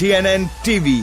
TNN TV।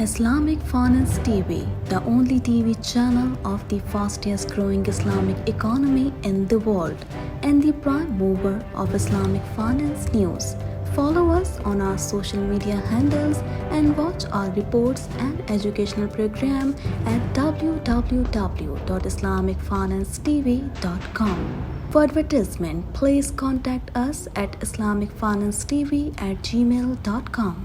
Islamic Finance TV, the only TV channel of the fastest growing Islamic economy in the world and the prime mover of Islamic finance news. Follow us on our social media handles and watch our reports and educational program at www.islamicfinancetv.com. For advertisement, please contact us at islamicfinancetv@gmail.com.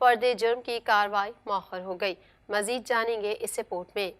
فرد جرم کی کارروائی مؤخر ہو گئی۔ مزید جانیں گے اس report میں۔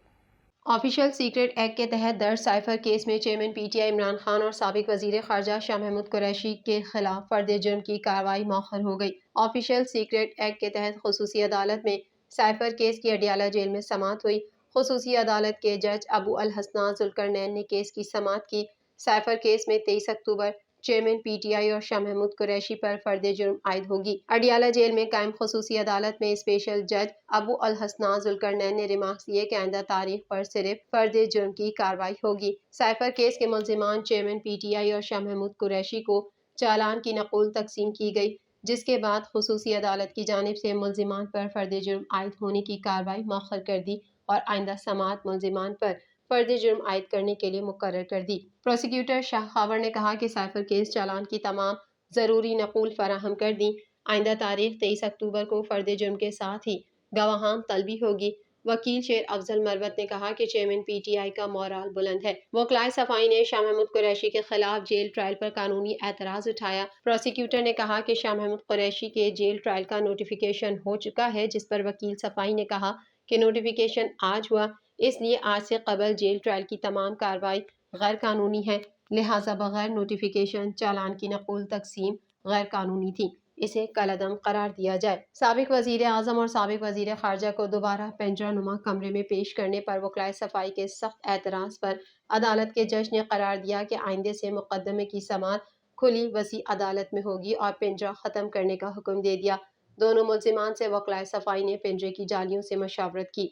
آفیشل سیکرٹ ایکٹ کے تحت درج سائفر کیس میں chairman P T I Imran Khan اور سابق وزیر خارجہ شاہ محمود قریشی کے خلاف فرد جرم کی کارروائی مؤخر ہو گئی۔ آفیشل سیکرٹ ایکٹ کے تحت خصوصی عدالت میں سائفر کیس کی اڈیالہ جیل میں سماعت ہوئی۔ خصوصی عدالت کے جج ابو الحسنات ذوالقرنین نے کیس کی سماعت کی۔ سائفر کیس میں 23 اکتوبر چیئرمین پی ٹی آئی اور شاہ محمود قریشی پر فرد جرم عائد ہوگی۔ اڈیالہ جیل میں قائم خصوصی عدالت میں اسپیشل جج ابو الحسنات ذوالقرنین نے ریمارکس دیے کہ آئندہ تاریخ پر صرف فرد جرم کی کارروائی ہوگی۔ سائفر کیس کے ملزمان چیئرمین پی ٹی آئی اور شاہ محمود قریشی کو چالان کی نقول تقسیم کی گئی، جس کے بعد خصوصی عدالت کی جانب سے ملزمان پر فرد جرم عائد ہونے کی کارروائی مؤخر کر دی اور آئندہ سماعت ملزمان پر فرد جرم عائد کرنے کے لیے مقرر کر دی۔ پروسیکیوٹر شاہ خاور نے کہا کہ سائفر کیس چالان کی تمام ضروری نقول فراہم کر دیں۔ آئندہ تاریخ 23 اکتوبر کو فرد جرم کے ساتھ ہی گواہان طلبی ہوگی۔ وکیل شیر افضل مروت نے کہا کہ چیئرمین پی ٹی آئی کا مورال بلند ہے۔ وکلائے صفائی نے شاہ محمود قریشی کے خلاف جیل ٹرائل پر قانونی اعتراض اٹھایا۔ پروسیکیوٹر نے کہا کہ شاہ محمود قریشی کے جیل ٹرائل کا نوٹیفیکیشن ہو چکا ہے، جس پر وکیل صفائی نے کہا کہ نوٹیفیکیشن آج ہوا، اس لیے آج سے قبل جیل ٹرائل کی تمام کارروائی غیر قانونی ہے، لہٰذا بغیر نوٹیفیکیشن چالان کی نقول تقسیم غیر قانونی تھی، اسے کالعدم قرار دیا جائے۔ سابق وزیر اعظم اور سابق وزیر خارجہ کو دوبارہ پنجرہ نما کمرے میں پیش کرنے پر وکلائے صفائی کے سخت اعتراض پر عدالت کے جج نے قرار دیا کہ آئندے سے مقدمے کی سماعت کھلی وسیع عدالت میں ہوگی اور پنجرہ ختم کرنے کا حکم دے دیا۔ دونوں ملزمان سے وکلائے صفائی نے پنجرے کی جالیوں سے مشاورت کی۔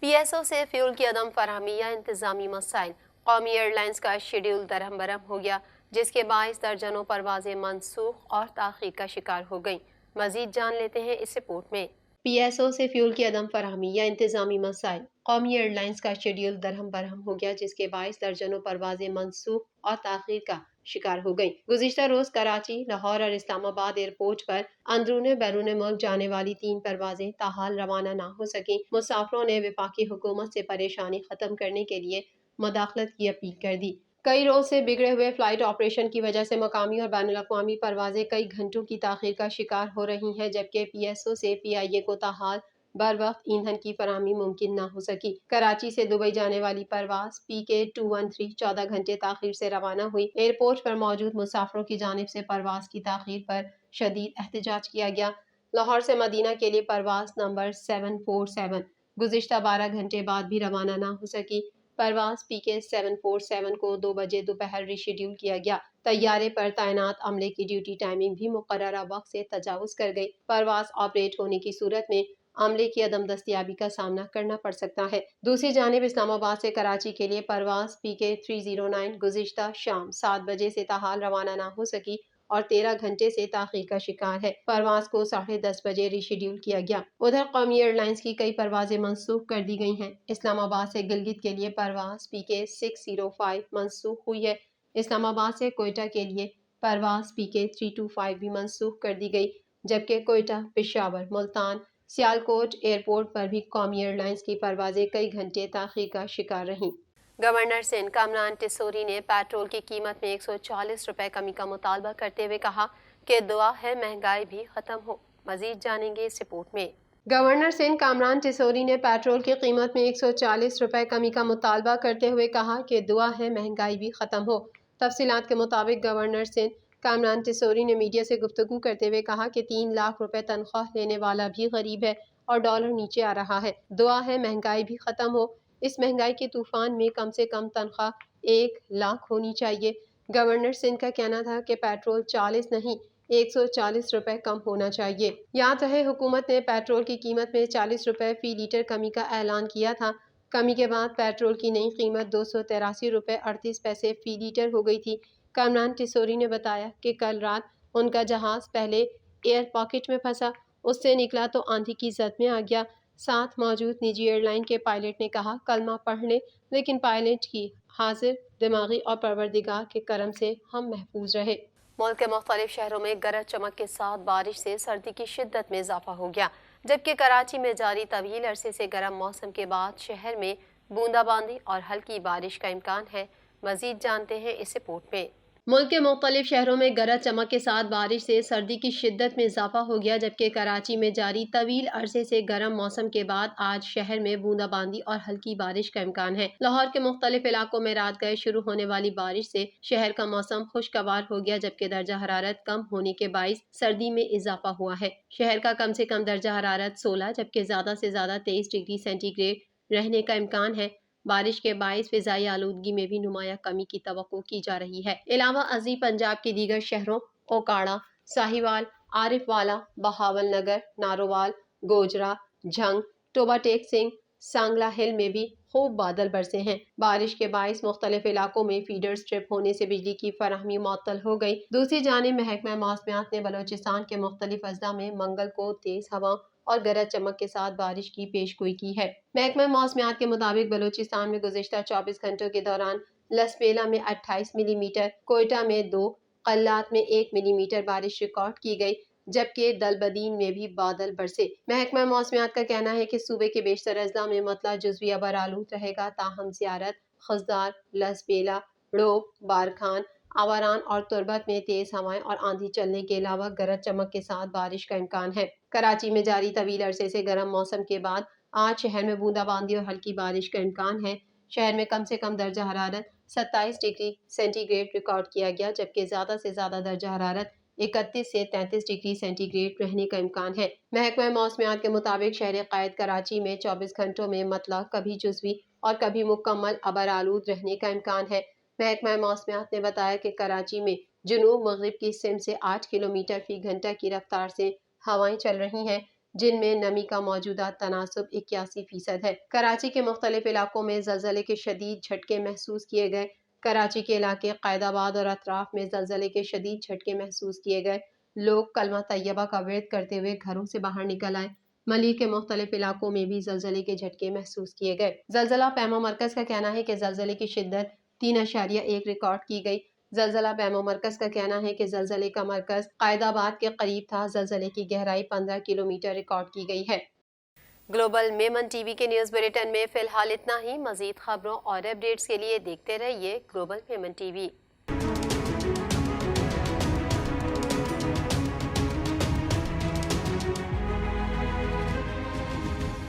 پی ایس او سے فیول کی عدم فراہمی یا انتظامی مسائل۔ قومی ایئر لائنز کا شیڈول درہم برہم ہو گیا، جس کے باعث درجنوں پروازیں منسوخ اور تاخیر کا شکار ہو گئیں۔ مزید جان لیتے ہیں اس رپورٹ میں۔ پی ایس او سے فیول کی عدم فراہمی یا انتظامی مسائل۔ قومی ایئر لائنز کا شیڈول درہم برہم ہو گیا، جس کے باعث درجنوں پروازیں منسوخ اور تاخیر کا شکار ہو گئیں۔ گزشتہ روز کراچی، لاہور اور اسلام آباد ایئرپورٹ پر اندرون بیرون ملک جانے والی 3 پروازیں تاحال روانہ نہ ہو سکیں۔ مسافروں نے وفاقی حکومت سے پریشانی ختم کرنے کے لیے مداخلت کی اپیل کر دی۔ کئی روز سے بگڑے ہوئے فلائٹ آپریشن کی وجہ سے مقامی اور بین الاقوامی پروازیں کئی گھنٹوں کی تاخیر کا شکار ہو رہی ہیں، جبکہ پی ایس او سے پی آئی اے کو تاحال بر وقت ایندھن کی فراہمی ممکن نہ ہو سکی۔ کراچی سے دبئی جانے والی پرواز پی کے 213 14 گھنٹے تاخیر سے روانہ ہوئی۔ ایئرپورٹ پر موجود مسافروں کی جانب سے پرواز کی تاخیر پر شدید احتجاج کیا گیا۔ لاہور سے مدینہ کے لیے پرواز نمبر 747 گزشتہ 12 گھنٹے بعد بھی روانہ نہ ہو سکی۔ پرواز پی کے 747 کو 2 بجے دوپہر ری شیڈول کیا گیا۔ طیارے پر تعینات عملے کی ڈیوٹی ٹائمنگ بھی مقررہ وقت سے تجاوز کر گئی۔ پرواز آپریٹ ہونے کی صورت میں عملے کی عدم دستیابی کا سامنا کرنا پڑ سکتا ہے۔ دوسری جانب اسلام آباد سے کراچی کے لیے پرواز پی کے 309 گزشتہ شام 7 بجے سے تاحال روانہ نہ ہو سکی اور 13 گھنٹے سے تاخیر کا شکار ہے۔ پرواز کو 10:30 بجے ری شیڈول کیا گیا۔ ادھر قومی ایئر لائنز کی کئی پروازیں منسوخ کر دی گئی ہیں۔ اسلام آباد سے گلگت کے لیے پرواز پی کے 605 منسوخ ہوئی ہے۔ اسلام آباد سے کوئٹہ کے لیے پرواز پی کے 325 بھی منسوخ کر دی گئی، جبکہ کوئٹہ، پشاور، ملتان، سیالکوٹ ایئرپورٹ پر بھی قومی ایئر لائنز کی پروازیں کئی گھنٹے تاخیر کا شکار رہیں۔ گورنر سندھ کامران ٹیسوری نے پیٹرول کی قیمت میں 140 روپے کمی کا مطالبہ کرتے ہوئے کہا کہ دعا ہے مہنگائی بھی ختم ہو۔ مزید جانیں گے اس رپورٹ میں۔ گورنر سندھ کامران ٹیسوری نے پیٹرول کی قیمت میں 140 روپے کمی کا مطالبہ کرتے ہوئے کہا کہ دعا ہے مہنگائی بھی ختم ہو۔ تفصیلات کے مطابق گورنر سندھ کامران ٹیسوری نے میڈیا سے گفتگو کرتے ہوئے کہا کہ 3 لاکھ روپے تنخواہ لینے والا بھی غریب ہے اور ڈالر نیچے آ رہا ہے۔ دعا ہے مہنگائی بھی ختم ہو۔ اس مہنگائی کے طوفان میں کم سے کم تنخواہ 1 لاکھ ہونی چاہیے۔ گورنر سندھ کا کہنا تھا کہ پیٹرول 40 نہیں 140 روپے کم ہونا چاہیے۔ یاد رہے حکومت نے پیٹرول کی قیمت میں 40 روپے فی لیٹر کمی کا اعلان کیا تھا۔ کمی کے بعد پیٹرول کی نئی قیمت 283 روپے 38 پیسے فی لیٹر ہو گئی تھی۔ کامران ٹیسوری نے بتایا کہ کل رات ان کا جہاز پہلے ایئر پاکٹ میں پھنسا، اس سے نکلا تو آندھی کی زد میں آ گیا۔ ساتھ موجود نجی ایئر لائن کے پائلٹ نے کہا کلمہ پڑھ لیں، لیکن پائلٹ کی حاضر دماغی اور پروردگار کے کرم سے ہم محفوظ رہے۔ ملک کے مختلف شہروں میں گرج چمک کے ساتھ بارش سے سردی کی شدت میں اضافہ ہو گیا، جبکہ کراچی میں جاری طویل عرصے سے گرم موسم کے بعد شہر میں بوندا باندی اور ہلکی بارش کا امکان ہے۔ مزید جانتے ہیں اس رپورٹ میں۔ ملک کے مختلف شہروں میں گرج چمک کے ساتھ بارش سے سردی کی شدت میں اضافہ ہو گیا، جبکہ کراچی میں جاری طویل عرصے سے گرم موسم کے بعد آج شہر میں بوندا باندی اور ہلکی بارش کا امکان ہے۔ لاہور کے مختلف علاقوں میں رات گئے شروع ہونے والی بارش سے شہر کا موسم خوشگوار ہو گیا، جبکہ درجہ حرارت کم ہونے کے باعث سردی میں اضافہ ہوا ہے۔ شہر کا کم سے کم درجہ حرارت 16 جبکہ زیادہ سے زیادہ 23 ڈگری سینٹی گریڈ رہنے کا امکان ہے۔ بارش کے باعث فضائی آلودگی میں بھی نمایاں کمی کی توقع کی جا رہی ہے۔ علاوہ ازیں پنجاب کے دیگر شہروں اوکاڑا، ساہیوال، عارف والا، بہاول نگر، نارووال، گوجرا، جھنگ، ٹوبا ٹیک سنگھ، سانگلہ ہل میں بھی خوب بادل برسے ہیں۔ بارش کے باعث مختلف علاقوں میں فیڈر اسٹرپ ہونے سے بجلی کی فراہمی معطل ہو گئی۔ دوسری جانب محکمہ موسمیات نے بلوچستان کے مختلف اضلاع میں منگل کو تیز ہواؤں اور گرج چمک کے ساتھ بارش کی پیش گوئی کی ہے۔ محکمہ موسمیات کے مطابق بلوچستان میں گزشتہ 24 گھنٹوں کے دوران لسبیلا میں 28 ملی میٹر، کوئٹہ میں 2، قلات میں 1 ملی میٹر بارش ریکارڈ کی گئی، جبکہ دلبدین میں بھی بادل برسے۔ محکمہ موسمیات کا کہنا ہے کہ صوبے کے بیشتر اضلاع میں مطلع جزوی ابر آلود رہے گا، تاہم زیارت، خضدار، لسبیلا، ڑوب، بارکھان، آوران اور تربت میں تیز ہوائیں اور آندھی چلنے کے علاوہ گرج چمک کے ساتھ بارش کا امکان ہے۔ کراچی میں جاری طویل عرصے سے گرم موسم کے بعد آج شہر میں بوندا باندی اور ہلکی بارش کا امکان ہے۔ شہر میں کم سے کم درجہ حرارت 27 ڈگری سینٹی گریڈ ریکارڈ کیا گیا، جبکہ زیادہ سے زیادہ درجہ حرارت 31 سے 33 ڈگری سینٹی گریڈ رہنے کا امکان ہے۔ محکمہ موسمیات کے مطابق شہر قائد کراچی میں 24 گھنٹوں میں مطلع کبھی جزوی اور کبھی مکمل ابر آلود رہنے کا امکان ہے۔ محکمہ موسمیات نے بتایا کہ کراچی میں جنوب مغرب کی سمت سے 8 کلومیٹر فی گھنٹہ کی رفتار سے ہوائیں چل رہی ہیں، جن میں نمی کا موجودہ تناسب 81% ہے۔ کراچی کے مختلف علاقوں میں زلزلے کے شدید جھٹکے محسوس کیے گئے۔ کراچی کے علاقے قائد آباد اور اطراف میں زلزلے کے شدید جھٹکے محسوس کیے گئے۔ لوگ کلمہ طیبہ کا ورد کرتے ہوئے گھروں سے باہر نکل آئے۔ ملیح کے مختلف علاقوں میں بھی زلزلے کے جھٹکے محسوس کیے گئے۔ زلزلہ پیما مرکز کا کہنا ہے کہ زلزلے کی شدت 3.1 ریکارڈ کی گئی۔ زلزلہ پیما مرکز کا کہنا ہے کہ زلزلے کا مرکز قائد آباد کے قریب تھا۔ زلزلے کی گہرائی 15 کلومیٹر ریکارڈ کی گئی ہے۔ گلوبل میمن ٹی وی کے نیوز بلیٹن میں فی الحال اتنا ہی۔ مزید خبروں اور اپڈیٹس کے لیے دیکھتے رہیے گلوبل میمن ٹی وی۔